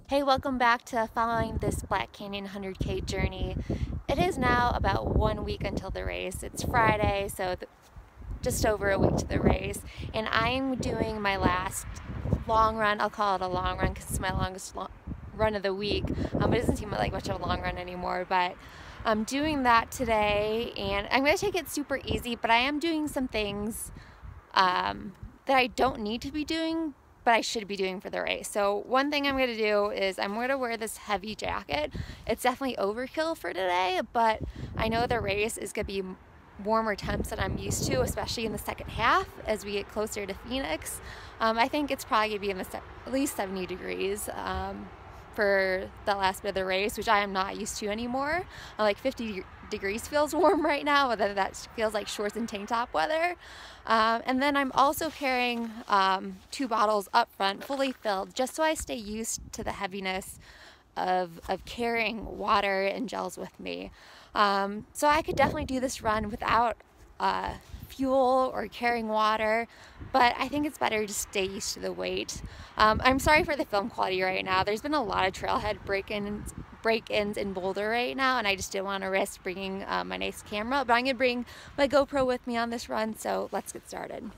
Hey, welcome back to following this Black Canyon 100K journey. It is now about 1 week until the race. It's Friday, so just over a week to the race, and I'm doing my last long run. I'll call it a long run because it's my longest run of the week. It doesn't seem like much of a long run anymore, but I'm doing that today, and I'm going to take it super easy, but I am doing some things that I don't need to be doing, but I should be doing for the race. So one thing I'm going to do is I'm going to wear this heavy jacket. It's definitely overkill for today, but I know the race is going to be warmer temps than I'm used to, especially in the second half as we get closer to Phoenix. I think it's probably going to be in at least 70 degrees for the last bit of the race, which I am not used to anymore. Like 50 degrees feels warm right now, whether that feels like shorts and tank top weather. And then I'm also carrying 2 bottles up front, fully filled, just so I stay used to the heaviness of carrying water and gels with me. So I could definitely do this run without fuel or carrying water, but I think it's better to stay used to the weight. I'm sorry for the film quality right now. There's been a lot of trailhead break-ins in Boulder right now, and I just didn't want to risk bringing my nice camera, but I'm going to bring my GoPro with me on this run, so let's get started.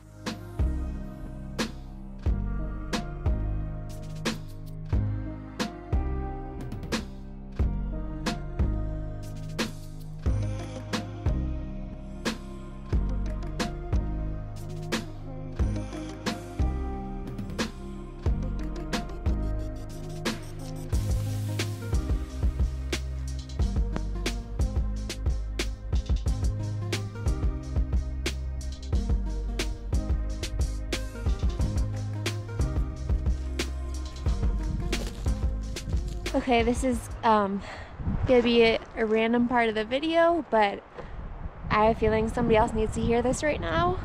Okay, this is gonna be a random part of the video, but I have a feeling somebody else needs to hear this right now.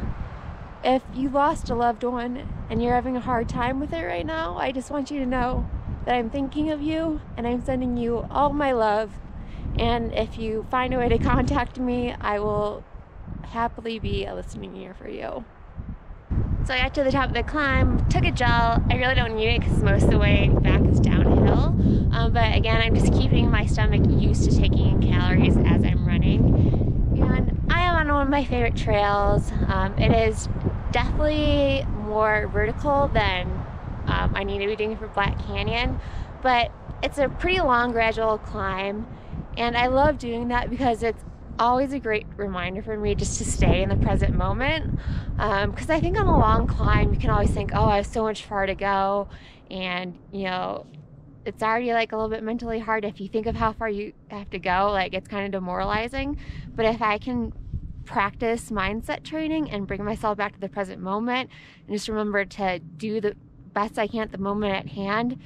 If you lost a loved one and you're having a hard time with it right now, I just want you to know that I'm thinking of you and I'm sending you all my love. And if you find a way to contact me, I will happily be a listening ear for you. So I got to the top of the climb, took a gel. I really don't need it because most of the way back is downhill. But again, I'm just keeping my stomach used to taking in calories as I'm running. And I am on one of my favorite trails. It is definitely more vertical than I need to be doing for Black Canyon, but it's a pretty long, gradual climb. And I love doing that because it's always a great reminder for me just to stay in the present moment, because I think on a long climb you can always think, oh, I have so much far to go, and you know, it's already like a little bit mentally hard if you think of how far you have to go. Like, it's kind of demoralizing. But if I can practice mindset training and bring myself back to the present moment and just remember to do the best I can at the moment at hand,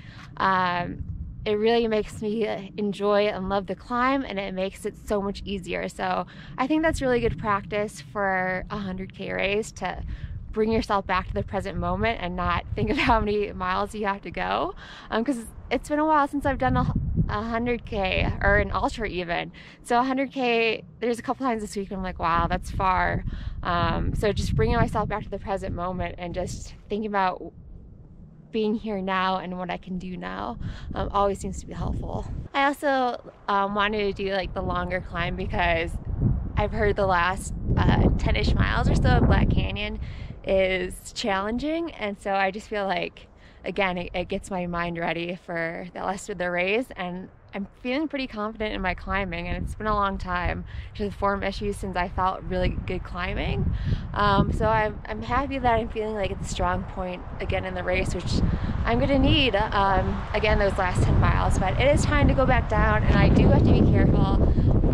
it really makes me enjoy and love the climb, and it makes it so much easier. So I think that's really good practice for a 100K race, to bring yourself back to the present moment and not think of how many miles you have to go. Because it's been a while since I've done a 100K or an ultra even. So 100K, there's a couple times this week I'm like, wow, that's far. So just bringing myself back to the present moment and just thinking about being here now and what I can do now always seems to be helpful. I also wanted to do like the longer climb because I've heard the last 10-ish miles or so of Black Canyon is challenging, and so I just feel like, again, it gets my mind ready for the rest of the race, and I'm feeling pretty confident in my climbing, and it's been a long time. Just form issues since I felt really good climbing. So I'm happy that I'm feeling like it's a strong point again in the race, which I'm gonna need again those last 10 miles. But it is time to go back down, and I do have to be careful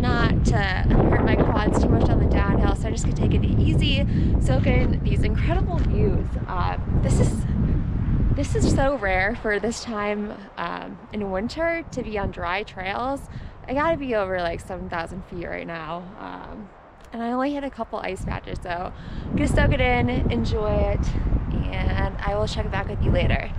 not to hurt my quads too much on the downhill. So I'm just gonna take it easy, soak in these incredible views. This is so rare for this time in winter to be on dry trails. I gotta be over like 7,000 feet right now. And I only hit a couple ice patches, so I'm gonna soak it in, enjoy it, and I will check back with you later.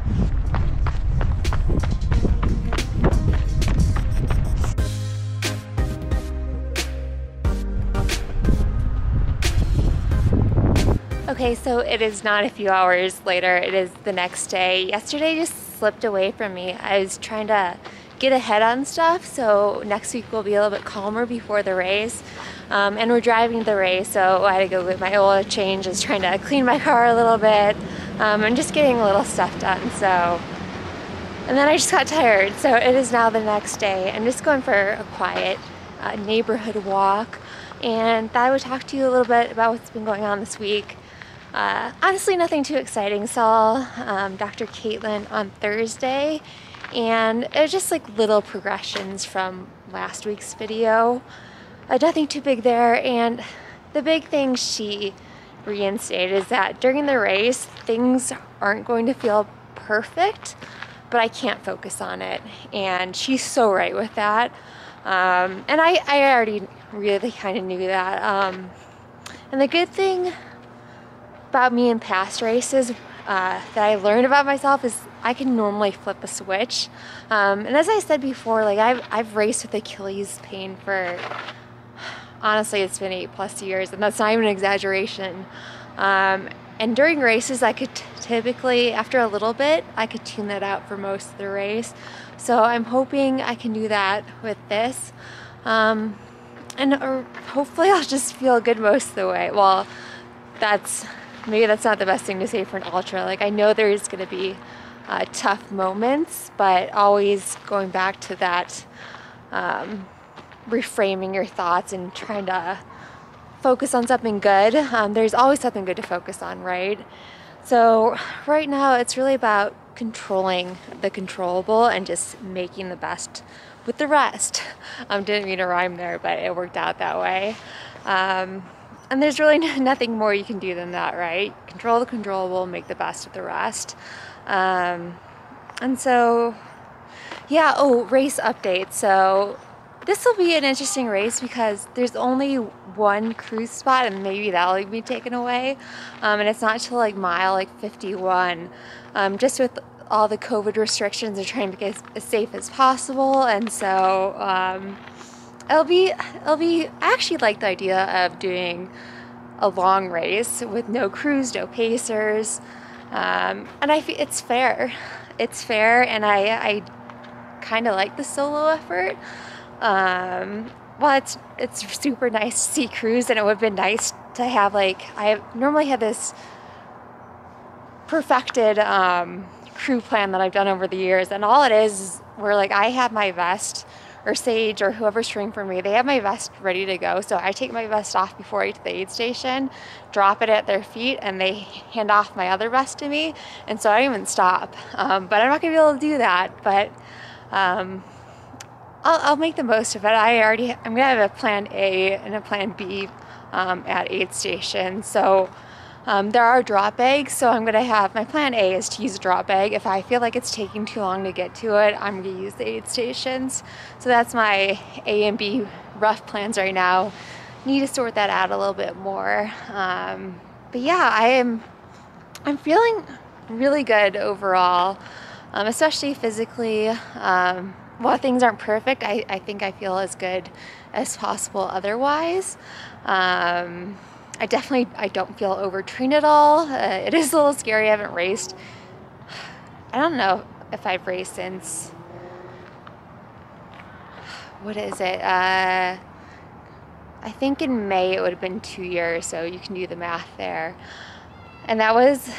Okay, so it is not a few hours later, it is the next day. Yesterday just slipped away from me. I was trying to get ahead on stuff, so next week will be a little bit calmer before the race. And we're driving the race, so I had to go get my oil change. I was trying to clean my car a little bit, and just getting a little stuff done. So, and then I just got tired, so it is now the next day. I'm just going for a quiet neighborhood walk, and thought I would talk to you a little bit about what's been going on this week. Honestly, nothing too exciting. Saw Dr. Caitlin on Thursday, and it was just like little progressions from last week's video. Nothing too big there, and the big thing she reinstated is that during the race, things aren't going to feel perfect, but I can't focus on it, and she's so right with that. And I already really kind of knew that. And the good thing about me in past races that I learned about myself is I can normally flip a switch. And as I said before, like I've raced with Achilles pain for, honestly, it's been 8+ years, and that's not even an exaggeration. And during races, I could typically, after a little bit, I could tune that out for most of the race. So I'm hoping I can do that with this. And hopefully I'll just feel good most of the way. Well, maybe that's not the best thing to say for an ultra. Like, I know there's going to be tough moments, but always going back to that, reframing your thoughts and trying to focus on something good. There's always something good to focus on, right? So right now it's really about controlling the controllable and just making the best with the rest. Didn't mean to rhyme there, but it worked out that way. And there's really nothing more you can do than that, right? Control the controllable, make the best with the rest. And so, yeah, race update. So this will be an interesting race because there's only one cruise spot, and maybe that'll be taken away. And it's not till like mile 51. Just with all the COVID restrictions, they're trying to make it as safe as possible. And so it'll be. I actually like the idea of doing a long race with no crews, no pacers, and I feel it's fair. It's fair, and I kind of like the solo effort. Well, it's super nice to see crews, and it would have been nice to have, like, I normally had this perfected crew plan that I've done over the years, and all it is where, like, I have my vest, or Sage or whoever's cheering for me, they have my vest ready to go. So I take my vest off before I get to the aid station, drop it at their feet, and they hand off my other vest to me. And so I don't even stop. But I'm not gonna be able to do that. But I'll make the most of it. I'm gonna have a plan A and a plan B at aid station. So there are drop bags, so I'm gonna have, my plan A is to use a drop bag. If I feel like it's taking too long to get to it, I'm gonna use the aid stations. So that's my A and B rough plans right now. Need to sort that out a little bit more. But yeah, I'm feeling really good overall, especially physically. While things aren't perfect, I think I feel as good as possible otherwise. I don't feel overtrained at all. It is a little scary. I haven't raced. I don't know if I've raced since, what is it? I think in May it would have been 2 years, so you can do the math there. And that was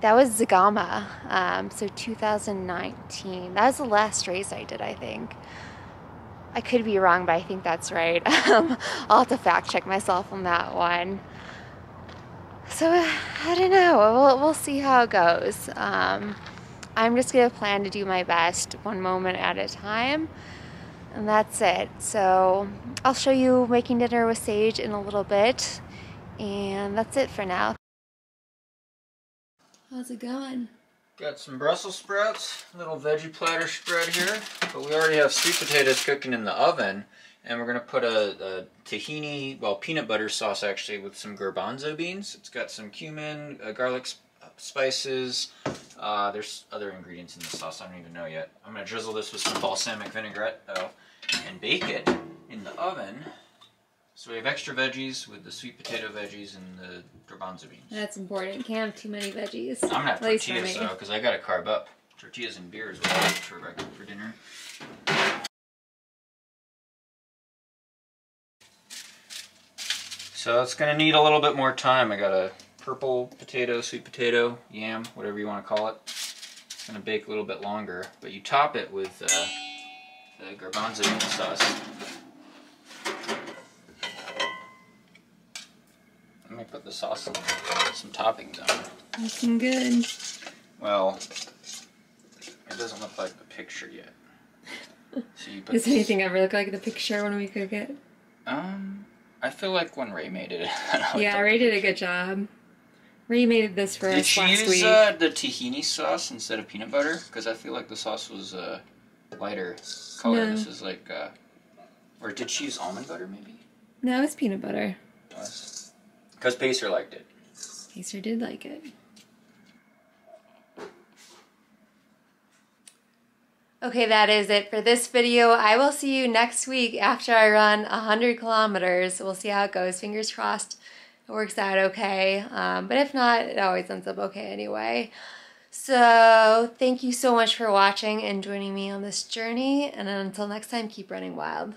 Zagama, so 2019. That was the last race I did, I think. I could be wrong, but I think that's right. I'll have to fact check myself on that one. So I don't know. We'll see how it goes. I'm just gonna plan to do my best, one moment at a time, and that's it. So I'll show you making dinner with Sage in a little bit, and that's it for now. How's it going? Got some Brussels sprouts, little veggie platter spread here, but we already have sweet potatoes cooking in the oven, and we're going to put a tahini, well, peanut butter sauce actually, with some garbanzo beans. It's got some cumin, garlic spices. There's other ingredients in the sauce I don't even know yet. I'm going to drizzle this with some balsamic vinaigrette and bake it in the oven. So we have extra veggies with the sweet potato veggies and the garbanzo beans. That's important. Can't have too many veggies. I'm going to have tortillas though, because I got to carb up. Tortillas and beer is what I eat for dinner. So it's going to need a little bit more time. I got a purple potato, sweet potato, yam, whatever you want to call it. It's going to bake a little bit longer, but you top it with the garbanzo bean sauce. Let me put the sauce and some toppings on it. Looking good. Well, it doesn't look like the picture yet. So you put Does anything ever look like the picture when we cook it? I feel like when Ray made it. Yeah, Ray did a good job. Ray made this for us last week. Did she use the tahini sauce instead of peanut butter? Because I feel like the sauce was lighter color. No. This is like, or did she use almond butter maybe? No, it's peanut butter. Because Pacer liked it. Pacer did like it. Okay, that is it for this video. I will see you next week after I run 100 kilometers. We'll see how it goes. Fingers crossed it works out okay. But if not, it always ends up okay anyway. So thank you so much for watching and joining me on this journey. And until next time, keep running wild.